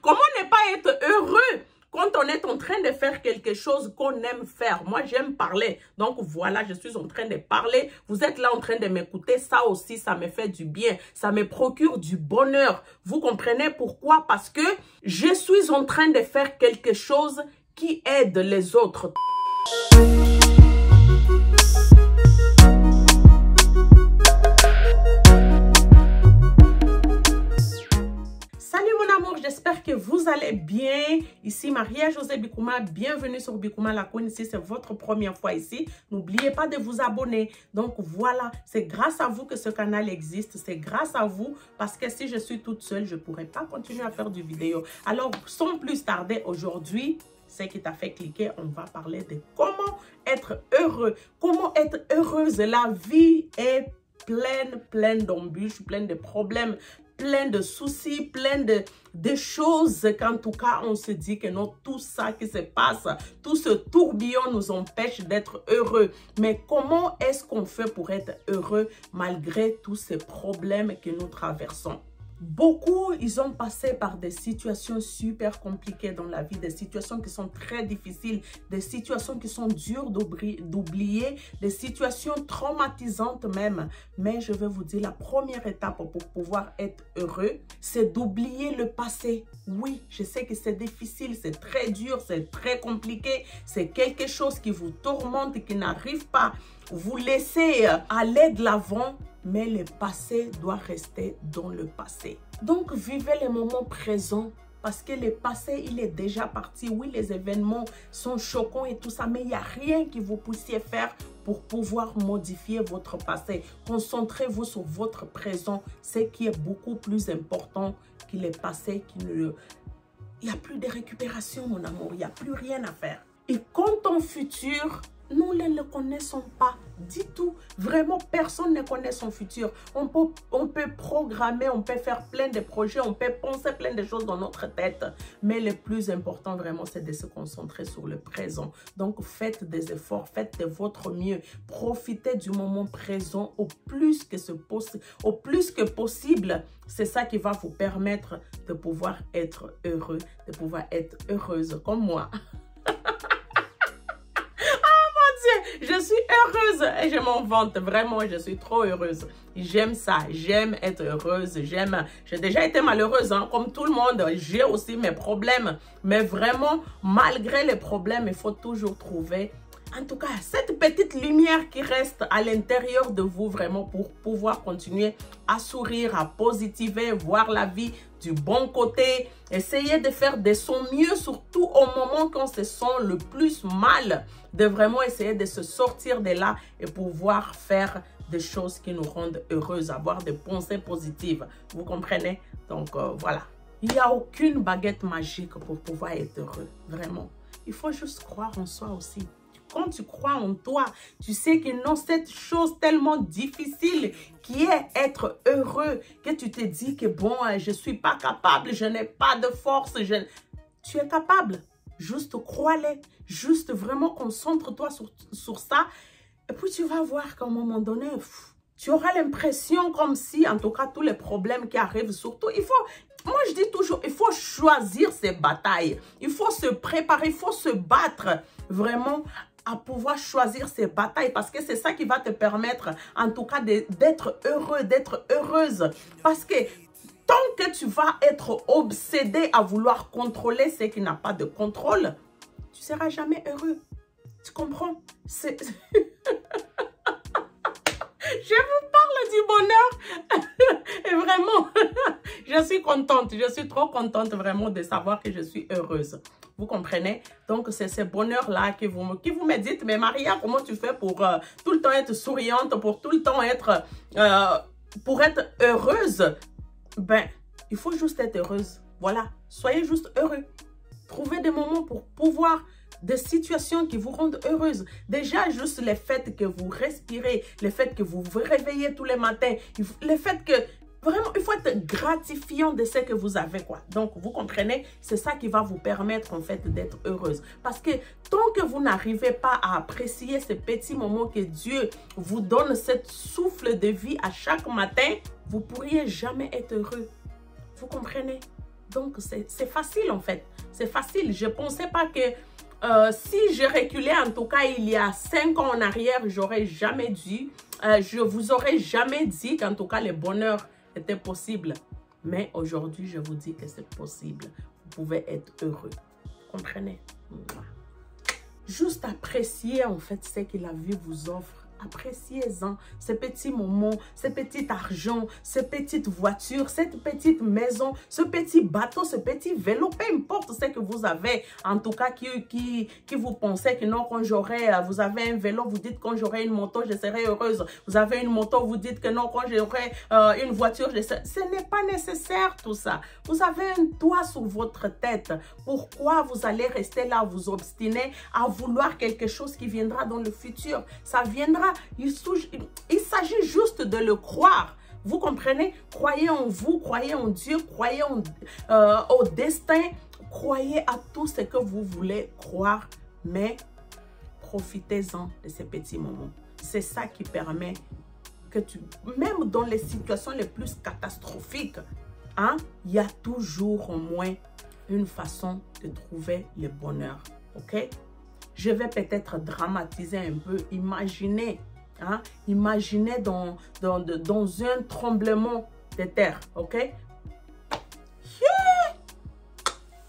Comment ne pas être heureux quand on est en train de faire quelque chose qu'on aime faire? Moi, j'aime parler. Donc, voilà, je suis en train de parler. Vous êtes là en train de m'écouter. Ça aussi, ça me fait du bien. Ça me procure du bonheur. Vous comprenez pourquoi? Parce que je suis en train de faire quelque chose qui aide les autres. Salut mon amour, j'espère que vous allez bien. Ici Maria-Josée Bikouma, bienvenue sur Bikouma la Queen. Si c'est votre première fois ici, n'oubliez pas de vous abonner. Donc voilà, c'est grâce à vous que ce canal existe. C'est grâce à vous parce que si je suis toute seule, je ne pourrais pas continuer à faire du vidéo. Alors sans plus tarder, aujourd'hui, ce qui t'a fait cliquer, on va parler de comment être heureux. Comment être heureuse. La vie est pleine d'embûches, pleine de problèmes, plein de soucis, plein de choses qu'en tout cas, on se dit que non, tout ça qui se passe, tout ce tourbillon nous empêche d'être heureux. Mais comment est-ce qu'on fait pour être heureux malgré tous ces problèmes que nous traversons? Beaucoup, ils ont passé par des situations super compliquées dans la vie, des situations qui sont très difficiles, des situations qui sont dures d'oublier, des situations traumatisantes même. Mais je vais vous dire, la première étape pour pouvoir être heureux, c'est d'oublier le passé. Oui, je sais que c'est difficile, c'est très dur, c'est très compliqué, c'est quelque chose qui vous tourmente, qui n'arrive pas. Vous laissez aller de l'avant, mais le passé doit rester dans le passé. Donc, vivez les moments présents parce que le passé, il est déjà parti. Oui, les événements sont choquants et tout ça, mais il n'y a rien que vous puissiez faire pour pouvoir modifier votre passé. Concentrez-vous sur votre présent, ce qui est beaucoup plus important que le passé. Il n'y a plus de récupération, mon amour, il n'y a plus rien à faire. Et quant au futur, nous ne le connaissons pas du tout. Vraiment, personne ne connaît son futur. On peut programmer, on peut faire plein de projets, on peut penser plein de choses dans notre tête. Mais le plus important, vraiment, c'est de se concentrer sur le présent. Donc, faites des efforts, faites de votre mieux. Profitez du moment présent au plus que possible. C'est ça qui va vous permettre de pouvoir être heureux, de pouvoir être heureuse comme moi. Je suis heureuse et je m'en vante. Vraiment, je suis trop heureuse. J'aime ça. J'aime être heureuse. J'ai déjà été malheureuse, hein, comme tout le monde. J'ai aussi mes problèmes. Mais vraiment, malgré les problèmes, il faut toujours trouver, en tout cas, cette petite lumière qui reste à l'intérieur de vous, vraiment, pour pouvoir continuer à sourire, à positiver, voir la vie du bon côté. Essayez de faire de son mieux, surtout au moment qu'on se sent le plus mal, de vraiment essayer de se sortir de là et pouvoir faire des choses qui nous rendent heureuses, avoir des pensées positives. Vous comprenez? Donc, voilà. Il n'y a aucune baguette magique pour pouvoir être heureux, vraiment. Il faut juste croire en soi aussi. Quand tu crois en toi, tu sais que non, cette chose tellement difficile qui est être heureux, que tu te dis que bon, je ne suis pas capable, je n'ai pas de force. Tu es capable. Juste crois-le. Juste vraiment concentre-toi sur ça. Et puis tu vas voir qu'à un moment donné, tu auras l'impression comme si, en tout cas, tous les problèmes qui arrivent, surtout, moi je dis toujours, il faut choisir ses batailles. Il faut se préparer, il faut se battre vraiment à pouvoir choisir ses batailles parce que c'est ça qui va te permettre en tout cas d'être heureux, d'être heureuse. Parce que tant que tu vas être obsédé à vouloir contrôler ce qui n'a pas de contrôle, tu ne seras jamais heureux. Tu comprends? Je vous parle du bonheur et vraiment, je suis contente, je suis trop contente vraiment de savoir que je suis heureuse. Vous comprenez? Donc, c'est ce bonheur-là qui vous me dites, mais Maria, comment tu fais pour tout le temps être souriante, pour tout le temps être, pour être heureuse? Ben, il faut juste être heureuse. Voilà, soyez juste heureux. Trouvez des moments pour pouvoir, des situations qui vous rendent heureuse. Déjà, juste le fait que vous respirez, le fait que vous vous réveillez tous les matins, le fait que vraiment, il faut être gratifiant de ce que vous avez, quoi. Donc, vous comprenez, c'est ça qui va vous permettre, en fait, d'être heureuse. Parce que tant que vous n'arrivez pas à apprécier ces petits moments que Dieu vous donne, cette souffle de vie à chaque matin, vous ne pourriez jamais être heureux. Vous comprenez? Donc, c'est facile en fait. C'est facile. Je ne pensais pas que si je reculais, en tout cas, il y a 5 ans en arrière, j'aurais jamais dit, je vous aurais jamais dit qu'en tout cas, le bonheur était possible. Mais aujourd'hui, je vous dis que c'est possible. Vous pouvez être heureux. Comprenez? Juste apprécier en fait ce que la vie vous offre. Appréciez-en ces petits moments, ce petit argent, cette petite voiture, cette petite maison, ce petit bateau, ce petit vélo, peu importe ce que vous avez. En tout cas, qui vous pensez que non, quand j'aurai, vous avez un vélo, vous dites quand j'aurai une moto, je serai heureuse. Vous avez une moto, vous dites que non, quand j'aurai une voiture, je serai... Ce n'est pas nécessaire tout ça. Vous avez un toit sur votre tête. Pourquoi vous allez rester là, vous obstiner à vouloir quelque chose qui viendra dans le futur? Ça viendra. Il s'agit juste de le croire. Vous comprenez? Croyez en vous, croyez en Dieu, croyez au destin, croyez à tout ce que vous voulez croire, mais profitez-en de ces petits moments. C'est ça qui permet que même dans les situations les plus catastrophiques, hein, il y a toujours au moins une façon de trouver le bonheur. Ok? Je vais peut-être dramatiser un peu. Imaginez, hein, imaginez dans un tremblement de terre, ok? Yeah!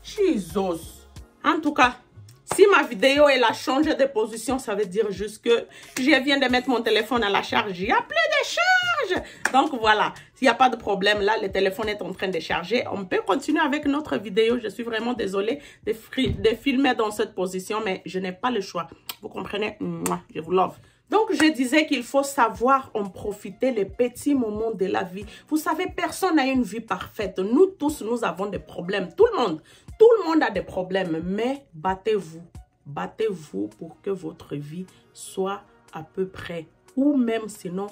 Jesus! En tout cas, si ma vidéo elle a changé de position, ça veut dire juste que je viens de mettre mon téléphone à la charge. Il n'y a plus de charge. Donc voilà, s'il n'y a pas de problème, là, le téléphone est en train de charger. On peut continuer avec notre vidéo. Je suis vraiment désolée de filmer dans cette position, mais je n'ai pas le choix. Vous comprenez? Je vous love. Donc, je disais qu'il faut savoir en profiter les petits moments de la vie. Vous savez, personne n'a une vie parfaite. Nous tous, nous avons des problèmes. Tout le monde a des problèmes. Mais battez-vous. Battez-vous pour que votre vie soit à peu près, ou même sinon,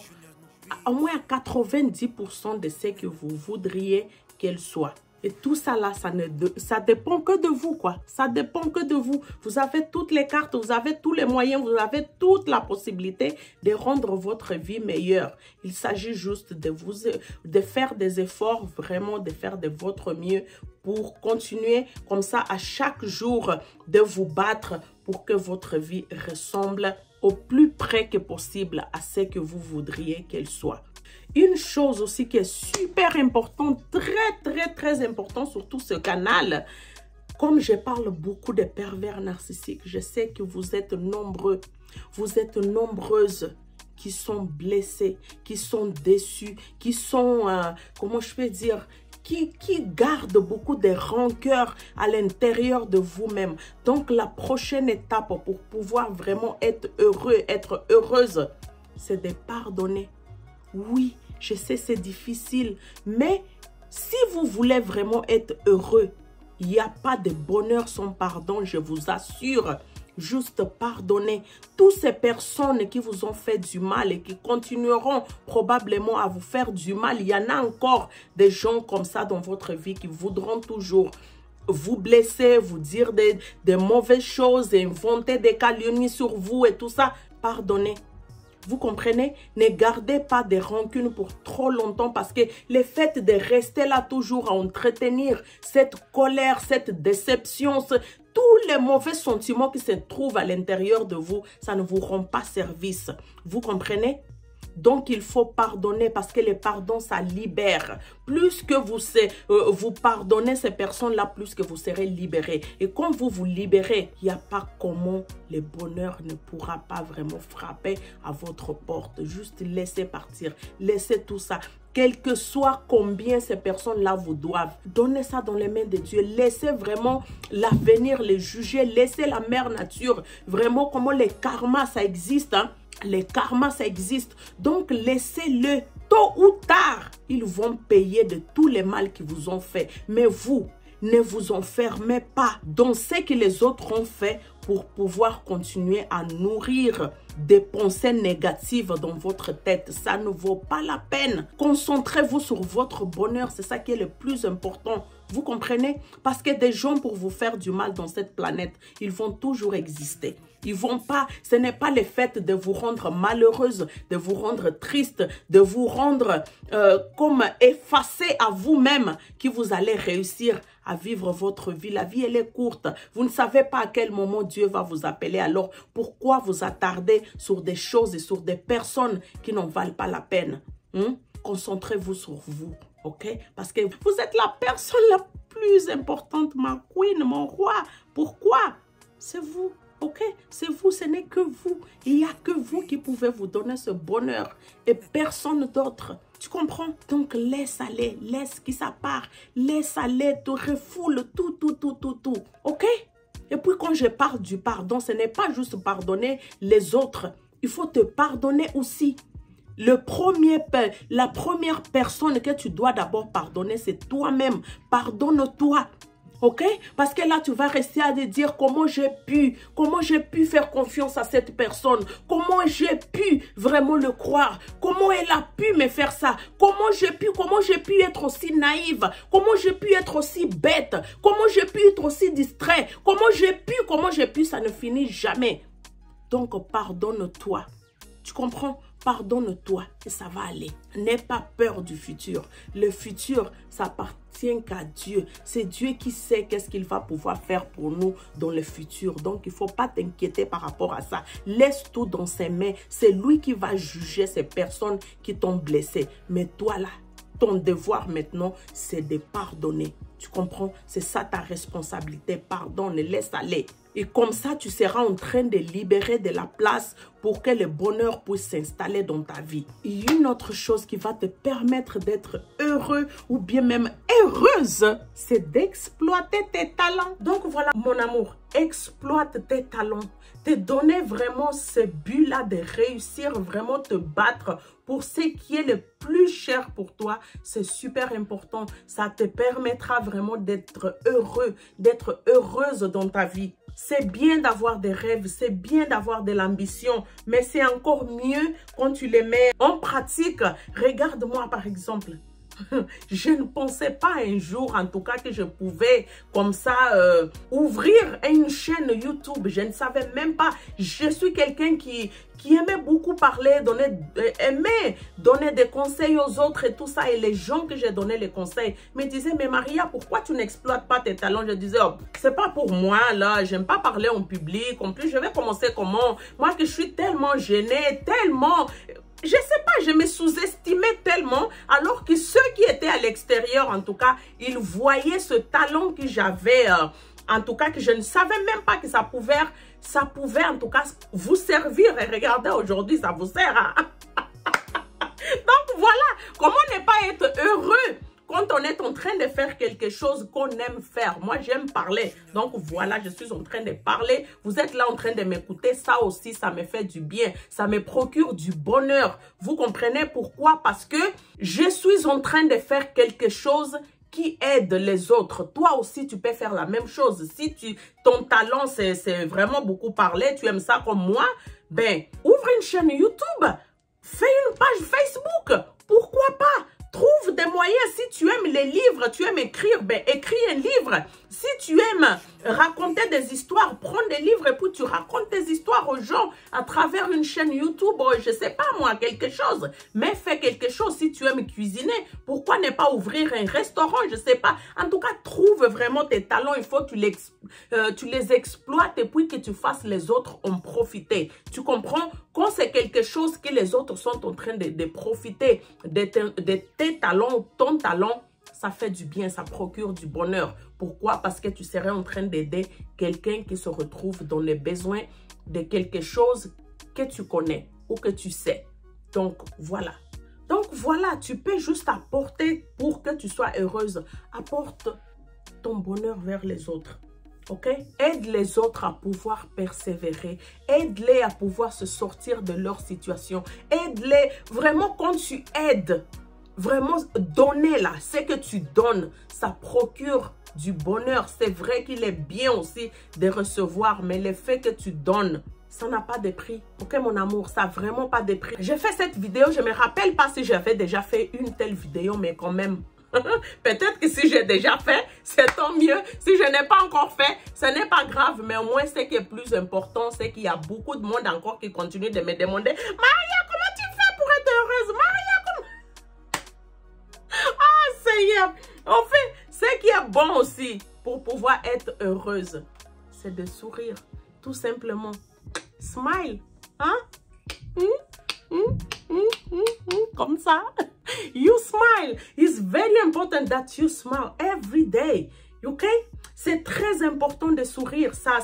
au moins à 90% de ce que vous voudriez qu'elle soit. Et tout ça là, ça dépend que de vous, quoi. Ça dépend que de vous. Vous avez toutes les cartes, vous avez tous les moyens, vous avez toute la possibilité de rendre votre vie meilleure. Il s'agit juste de faire des efforts, vraiment de faire de votre mieux pour continuer comme ça à chaque jour de vous battre pour que votre vie ressemble au plus près que possible à ce que vous voudriez qu'elle soit. Une chose aussi qui est super importante, très importante sur tout ce canal, comme je parle beaucoup de pervers narcissiques, je sais que vous êtes nombreux, vous êtes nombreuses qui sont blessés, qui sont déçus, qui sont, comment je peux dire, qui gardent beaucoup de rancœur à l'intérieur de vous-même. Donc la prochaine étape pour pouvoir vraiment être heureux, être heureuse, c'est de pardonner. Oui, je sais c'est difficile, mais si vous voulez vraiment être heureux, il n'y a pas de bonheur sans pardon, je vous assure. Juste pardonnez toutes ces personnes qui vous ont fait du mal et qui continueront probablement à vous faire du mal. Il y en a encore des gens comme ça dans votre vie qui voudront toujours vous blesser, vous dire des mauvaises choses, inventer des calomnies sur vous et tout ça. Pardonnez. Vous comprenez? Ne gardez pas de rancune pour trop longtemps parce que le fait de rester là toujours à entretenir cette colère, cette déception, tous les mauvais sentiments qui se trouvent à l'intérieur de vous, ça ne vous rend pas service. Vous comprenez? Donc, il faut pardonner parce que le pardon, ça libère. Plus que vous pardonnez ces personnes-là, plus que vous serez libérés. Et quand vous vous libérez, il n'y a pas comment le bonheur ne pourra pas vraiment frapper à votre porte. Juste laissez partir. Laissez tout ça. Quel que soit combien ces personnes-là vous doivent, donnez ça dans les mains de Dieu. Laissez vraiment l'avenir les juger. Laissez la mère nature. Vraiment, comment les karmas, ça existe, hein? Les karmas, ça existe. Donc, laissez-le. Tôt ou tard, ils vont payer de tous les mal qu'ils vous ont fait. Mais vous, ne vous enfermez pas dans ce que les autres ont fait pour pouvoir continuer à nourrir des pensées négatives dans votre tête. Ça ne vaut pas la peine. Concentrez-vous sur votre bonheur. C'est ça qui est le plus important Vous comprenez? Parce que des gens pour vous faire du mal dans cette planète, ils vont toujours exister. Ils vont pas, ce n'est pas le fait de vous rendre malheureuse, de vous rendre triste, de vous rendre comme effacée à vous-même que vous allez réussir à vivre votre vie. La vie, elle est courte. Vous ne savez pas à quel moment Dieu va vous appeler. Alors, pourquoi vous attarder sur des choses et sur des personnes qui n'en valent pas la peine? Concentrez-vous sur vous, ok? Parce que vous êtes la personne la plus importante, ma queen, mon roi. Pourquoi? C'est vous. Ok, c'est vous, ce n'est que vous. Il n'y a que vous qui pouvez vous donner ce bonheur et personne d'autre. Tu comprends? Donc laisse aller, laisse qui ça part, laisse aller, te refoule tout. Ok? Et puis quand je parle du pardon, ce n'est pas juste pardonner les autres. Il faut te pardonner aussi. La première personne que tu dois d'abord pardonner, c'est toi-même. Pardonne-toi. Ok? Parce que là, tu vas rester à te dire comment j'ai pu faire confiance à cette personne, comment j'ai pu vraiment le croire, comment elle a pu me faire ça, comment j'ai pu être aussi naïve, comment j'ai pu être aussi bête, comment j'ai pu être aussi distrait, comment j'ai pu, ça ne finit jamais. Donc, pardonne-toi. Tu comprends? Pardonne-toi et ça va aller. N'aie pas peur du futur. Le futur, ça appartient qu'à Dieu. C'est Dieu qui sait qu'est-ce qu'il va pouvoir faire pour nous dans le futur. Donc, il ne faut pas t'inquiéter par rapport à ça. Laisse tout dans ses mains. C'est lui qui va juger ces personnes qui t'ont blessé. Mais toi là, ton devoir maintenant, c'est de pardonner. Tu comprends? C'est ça ta responsabilité. Pardonne, laisse aller. Et comme ça, tu seras en train de libérer de la place pour que le bonheur puisse s'installer dans ta vie. Et une autre chose qui va te permettre d'être heureux ou bien même heureuse, c'est d'exploiter tes talents. Donc voilà, mon amour, exploite tes talents. Te donner vraiment ce but-là de réussir, vraiment te battre pour ce qui est le plus cher pour toi. C'est super important. Ça te permettra vraiment d'être heureux, d'être heureuse dans ta vie. C'est bien d'avoir des rêves, c'est bien d'avoir de l'ambition, mais c'est encore mieux quand tu les mets en pratique. Regarde-moi par exemple. Je ne pensais pas un jour, en tout cas, que je pouvais comme ça ouvrir une chaîne YouTube. Je ne savais même pas. Je suis quelqu'un qui aimait beaucoup parler, aimait donner des conseils aux autres et tout ça. Et les gens que j'ai donné les conseils me disaient, mais Maria, pourquoi tu n'exploites pas tes talents? Je disais, oh, c'est pas pour moi, là. J'aime pas parler en public. En plus, je vais commencer comment? Moi que je suis tellement gênée, tellement... Je sais pas, je me sous-estimais tellement, alors que ceux qui étaient à l'extérieur, en tout cas, ils voyaient ce talent que j'avais, en tout cas, que je ne savais même pas que ça pouvait en tout cas vous servir. Et regardez, aujourd'hui, ça vous sert. Hein? Donc voilà, comment ne pas être heureux quand on est en train de faire quelque chose qu'on aime faire. Moi, j'aime parler. Donc, voilà, je suis en train de parler. Vous êtes là en train de m'écouter. Ça aussi, ça me fait du bien. Ça me procure du bonheur. Vous comprenez pourquoi? Parce que je suis en train de faire quelque chose qui aide les autres. Toi aussi, tu peux faire la même chose. Si ton talent, c'est vraiment beaucoup parler, tu aimes ça comme moi, ben, ouvre une chaîne YouTube. Fais une page Facebook. Pourquoi pas? Trouve des moyens. Si tu aimes les livres, tu aimes écrire, ben écris un livre. Si tu aimes raconter des histoires, prends des livres et puis tu racontes tes histoires aux gens à travers une chaîne YouTube, je sais pas moi, quelque chose. Mais fais quelque chose. Si tu aimes cuisiner, pourquoi ne pas ouvrir un restaurant, je sais pas. En tout cas, trouve vraiment tes talents. Il faut que tu les exploites et puis que tu fasses les autres en profiter. Tu comprends? Quand c'est quelque chose que les autres sont en train de profiter de tes talents, ton talent, ça fait du bien, ça procure du bonheur. Pourquoi? Parce que tu serais en train d'aider quelqu'un qui se retrouve dans les besoins de quelque chose que tu connais ou que tu sais. Donc, voilà. Donc, voilà, tu peux juste apporter pour que tu sois heureuse. Apporte ton bonheur vers les autres. Ok? Aide les autres à pouvoir persévérer. Aide-les à pouvoir se sortir de leur situation. Aide-les. Vraiment, quand tu aides, vraiment donner là, ce que tu donnes, ça procure du bonheur. C'est vrai qu'il est bien aussi de recevoir, mais le fait que tu donnes, ça n'a pas de prix. Ok, mon amour, ça n'a vraiment pas de prix. J'ai fait cette vidéo, je ne me rappelle pas si j'avais déjà fait une telle vidéo, mais quand même... Peut-être que si j'ai déjà fait, c'est tant mieux. Si je n'ai pas encore fait, ce n'est pas grave. Mais au moins, ce qui est plus important, c'est qu'il y a beaucoup de monde encore qui continue de me demander « Maria, comment tu fais pour être heureuse? Maria, comment... » Ah, Seigneur. En fait, ce qui est bon aussi pour pouvoir être heureuse, c'est de sourire. Tout simplement. Smile. Hein? Comme ça. You smile. It's very important that you smile every day. OK? C'est très important de sourire. Ça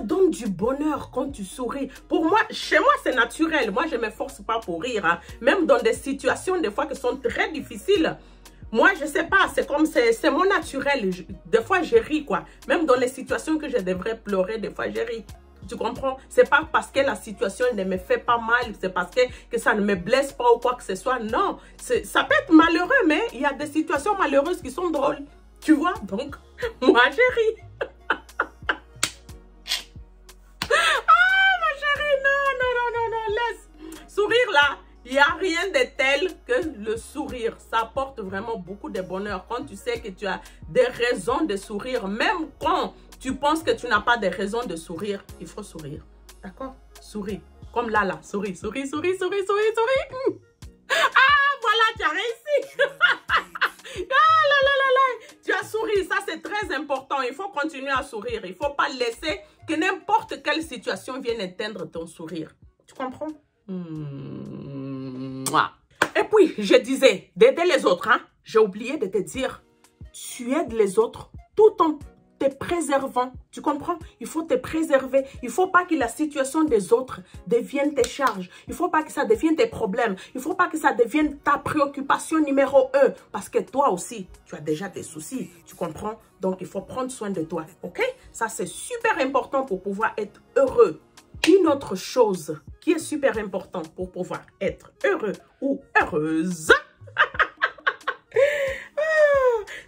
donne du bonheur quand tu souris. Pour moi, chez moi, c'est naturel. Moi, je ne m'efforce pas pour rire. Hein. Même dans des situations, des fois, qui sont très difficiles. Moi, je ne sais pas. C'est comme, c'est mon naturel. Des fois, je ris, quoi. Même dans les situations que je devrais pleurer, des fois, je ris. Tu comprends? C'est pas parce que la situation ne me fait pas mal, c'est parce que ça ne me blesse pas ou quoi que ce soit. Non, ça peut être malheureux, mais il y a des situations malheureuses qui sont drôles. Tu vois? Donc, moi, je ris. Ah, ma chérie, non, laisse. Sourire là, il n'y a rien de tel que le sourire. Ça apporte vraiment beaucoup de bonheur. Quand tu sais que tu as des raisons de sourire, même quand tu penses que tu n'as pas de raison de sourire, il faut sourire. D'accord? Souris. Comme là, souris. Ah, voilà, tu as réussi. Tu as souri. Ça, c'est très important. Il faut continuer à sourire. Il ne faut pas laisser que n'importe quelle situation vienne éteindre ton sourire. Tu comprends? Et puis, je disais, d'aider les autres. Hein? J'ai oublié de te dire, tu aides les autres tout en te préservant. Tu comprends? Il faut te préserver. Il ne faut pas que la situation des autres devienne tes charges. Il ne faut pas que ça devienne tes problèmes. Il ne faut pas que ça devienne ta préoccupation numéro 1. Parce que toi aussi, tu as déjà tes soucis. Tu comprends? Donc, il faut prendre soin de toi. OK? Ça, c'est super important pour pouvoir être heureux. Une autre chose qui est super importante pour pouvoir être heureux ou heureuse,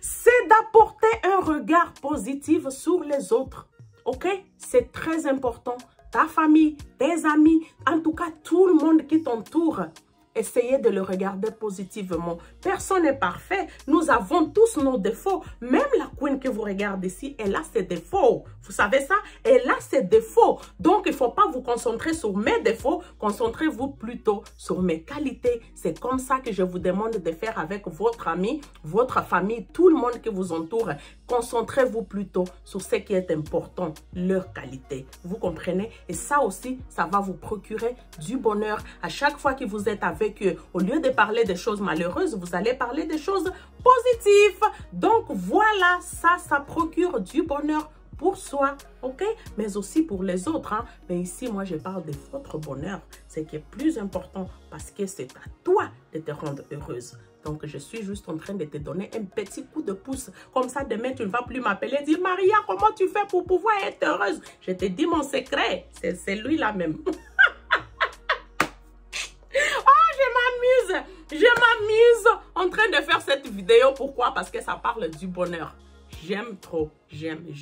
c'est d'apporter un regard positif sur les autres. OK? C'est très important. Ta famille, tes amis, en tout cas tout le monde qui t'entoure. Essayez de le regarder positivement. Personne n'est parfait. Nous avons tous nos défauts. Même la queen que vous regardez ici, elle a ses défauts. Vous savez ça? Elle a ses défauts. Donc, il ne faut pas vous concentrer sur mes défauts. Concentrez-vous plutôt sur mes qualités. C'est comme ça que je vous demande de faire avec votre ami, votre famille, tout le monde qui vous entoure. Concentrez-vous plutôt sur ce qui est important, leur qualité. Vous comprenez? Et ça aussi, ça va vous procurer du bonheur. À chaque fois que vous êtes avec eux, au lieu de parler des choses malheureuses, vous allez parler des choses positives. Donc voilà, ça procure du bonheur pour soi, ok? Mais aussi pour les autres. Hein? Mais ici, moi, je parle de votre bonheur. C'est qui est plus important parce que c'est à toi de te rendre heureuse. Donc, je suis juste en train de te donner un petit coup de pouce. Comme ça, demain, tu ne vas plus m'appeler et dire, Maria, comment tu fais pour pouvoir être heureuse? Je te dis mon secret. C'est lui-là même. Je m'amuse en train de faire cette vidéo. Pourquoi? Parce que ça parle du bonheur. J'aime trop. J'aime les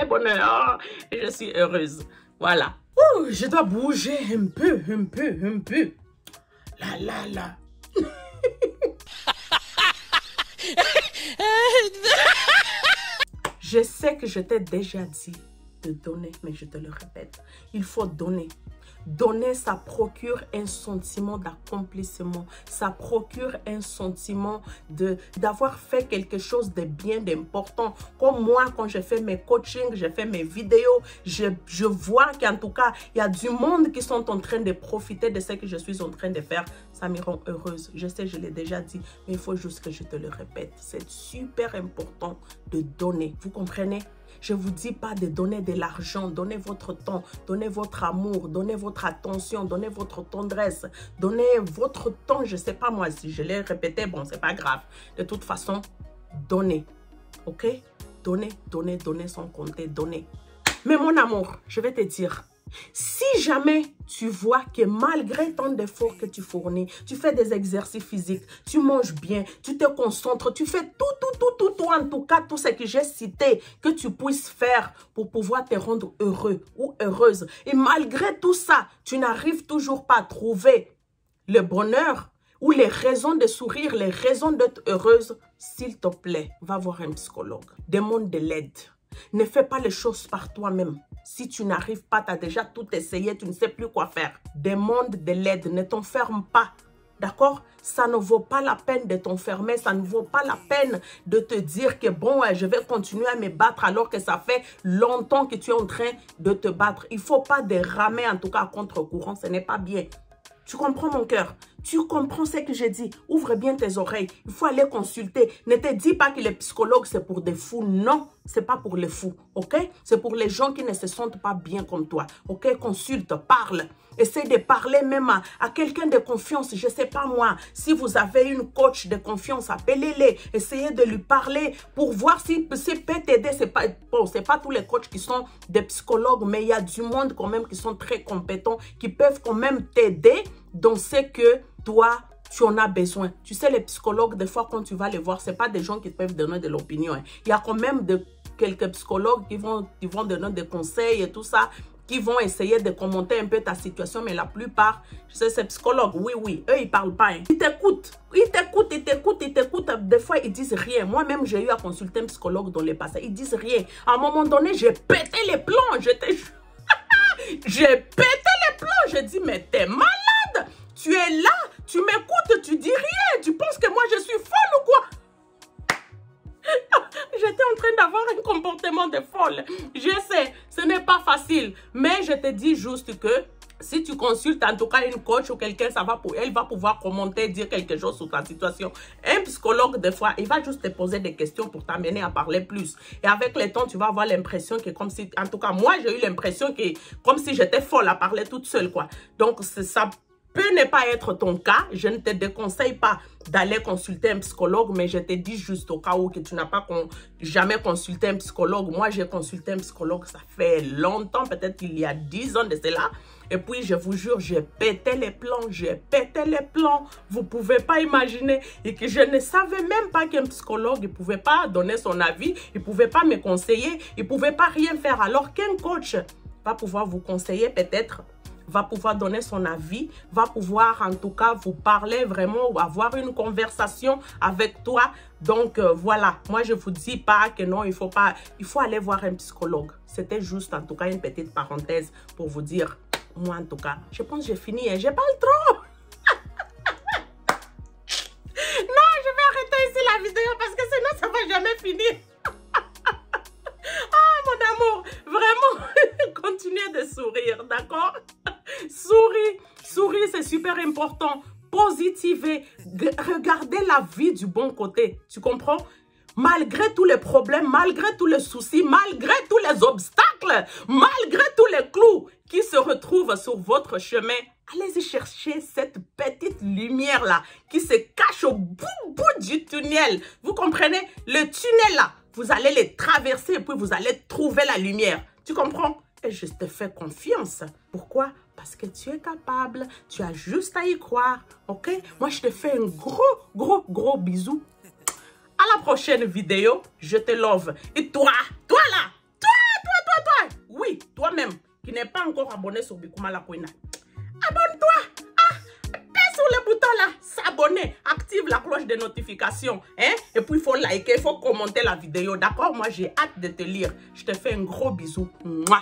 bonheurs. Et je suis heureuse. Voilà. Ouh, je dois bouger un peu. Là. Je sais que je t'ai déjà dit de donner, mais je te le répète. Il faut donner. Donner, ça procure un sentiment d'accomplissement. Ça procure un sentiment d'avoir fait quelque chose de bien, d'important. Comme moi, quand je fais mes coachings, je fais mes vidéos, je vois qu'en tout cas, il y a du monde qui sont en train de profiter de ce que je suis en train de faire. Ça me rend heureuse. Je sais, je l'ai déjà dit, mais il faut juste que je te le répète. C'est super important de donner. Vous comprenez? Je ne vous dis pas de donner de l'argent, donnez votre temps, donnez votre amour, donnez votre attention, donnez votre tendresse, donnez votre temps. Je ne sais pas moi, si je l'ai répété, bon, c'est pas grave. De toute façon, donnez, ok? Donnez sans compter, donnez. Mais mon amour, je vais te dire, si jamais tu vois que malgré tant d'efforts que tu fournis, tu fais des exercices physiques, tu manges bien, tu te concentres, tu fais tout, en tout cas, tout ce que j'ai cité, que tu puisses faire pour pouvoir te rendre heureux ou heureuse. Et malgré tout ça, tu n'arrives toujours pas à trouver le bonheur ou les raisons de sourire, les raisons d'être heureuse, s'il te plaît, va voir un psychologue. Demande de l'aide. Ne fais pas les choses par toi-même. Si tu n'arrives pas, tu as déjà tout essayé, tu ne sais plus quoi faire. Demande de l'aide, ne t'enferme pas. D'accord? Ça ne vaut pas la peine de t'enfermer, ça ne vaut pas la peine de te dire que bon, je vais continuer à me battre alors que ça fait longtemps que tu es en train de te battre. Il ne faut pas déramer en tout cas à contre-courant, ce n'est pas bien. Tu comprends mon cœur? Tu comprends ce que je dis? Ouvre bien tes oreilles. Il faut aller consulter. Ne te dis pas que les psychologues, c'est pour des fous. Non, c'est pas pour les fous. OK? C'est pour les gens qui ne se sentent pas bien comme toi. OK? Consulte, parle. Essaye de parler même à quelqu'un de confiance. Je sais pas moi. Si vous avez une coach de confiance, appelez-les. Essayez de lui parler pour voir si peut t'aider. C'est pas tous les coachs qui sont des psychologues, mais il y a du monde quand même qui sont très compétents, qui peuvent quand même t'aider dans ce que toi, tu en as besoin. Tu sais, les psychologues, des fois, quand tu vas les voir, ce n'est pas des gens qui peuvent donner de l'opinion. Hein. Il y a quand même quelques psychologues qui vont donner des conseils et tout ça, qui vont essayer de commenter un peu ta situation, mais la plupart, je sais, ces psychologues, oui, eux, ils ne parlent pas. Hein. Ils t'écoutent. Des fois, ils disent rien. Moi-même, j'ai eu à consulter un psychologue dans le passé. Ils disent rien. À un moment donné, j'ai pété les plombs. J'ai pété les plombs. J'ai dit, mais t'es malade. Tu es là, tu m'écoutes, tu dis rien. Tu penses que moi, je suis folle ou quoi? J'étais en train d'avoir un comportement de folle. Je sais, ce n'est pas facile. Mais je te dis juste que si tu consultes en tout cas une coach ou quelqu'un, elle va pouvoir commenter, dire quelque chose sur ta situation. Un psychologue, des fois, il va juste te poser des questions pour t'amener à parler plus. Et avec le temps, tu vas avoir l'impression que comme si, en tout cas, moi, j'ai eu l'impression que comme si j'étais folle à parler toute seule, quoi. Donc, ça peut ne pas être ton cas. Je ne te déconseille pas d'aller consulter un psychologue, mais je te dis juste au cas où que tu n'as pas jamais consulté un psychologue. Moi, j'ai consulté un psychologue, ça fait longtemps, peut-être il y a 10 ans de cela. Et puis, je vous jure, j'ai pété les plombs, Vous ne pouvez pas imaginer. Et que je ne savais même pas qu'un psychologue, il ne pouvait pas donner son avis, il ne pouvait pas me conseiller, il ne pouvait pas rien faire. Alors qu'un coach va pouvoir vous conseiller peut-être, va pouvoir donner son avis, va pouvoir en tout cas vous parler vraiment ou avoir une conversation avec toi. Donc voilà, moi je vous dis pas que non, il faut aller voir un psychologue. C'était juste en tout cas une petite parenthèse pour vous dire, moi en tout cas, je pense que j'ai fini et j'ai pas le trop. Non, je vais arrêter ici la vidéo parce que sinon ça va jamais finir. Ah mon amour, vraiment, continuez de sourire, d'accord? Souris, c'est super important. Positivez, regardez la vie du bon côté. Tu comprends? Malgré tous les problèmes, malgré tous les soucis, malgré tous les obstacles, malgré tous les clous qui se retrouvent sur votre chemin, allez-y chercher cette petite lumière-là qui se cache au bout du tunnel. Vous comprenez? Le tunnel là, vous allez les traverser et puis vous allez trouver la lumière. Tu comprends? Et je te fais confiance. Pourquoi? Parce que tu es capable. Tu as juste à y croire. OK? Moi, je te fais un gros bisou. À la prochaine vidéo. Je te love. Et toi là. Toi. Oui, toi-même qui n'es pas encore abonné sur Bikouma Lakoina. Abonne-toi. Sur le bouton là, s'abonner, active la cloche de notification, hein? Et puis il faut liker, il faut commenter la vidéo, d'accord? Moi j'ai hâte de te lire. Je te fais un gros bisou. Mouah.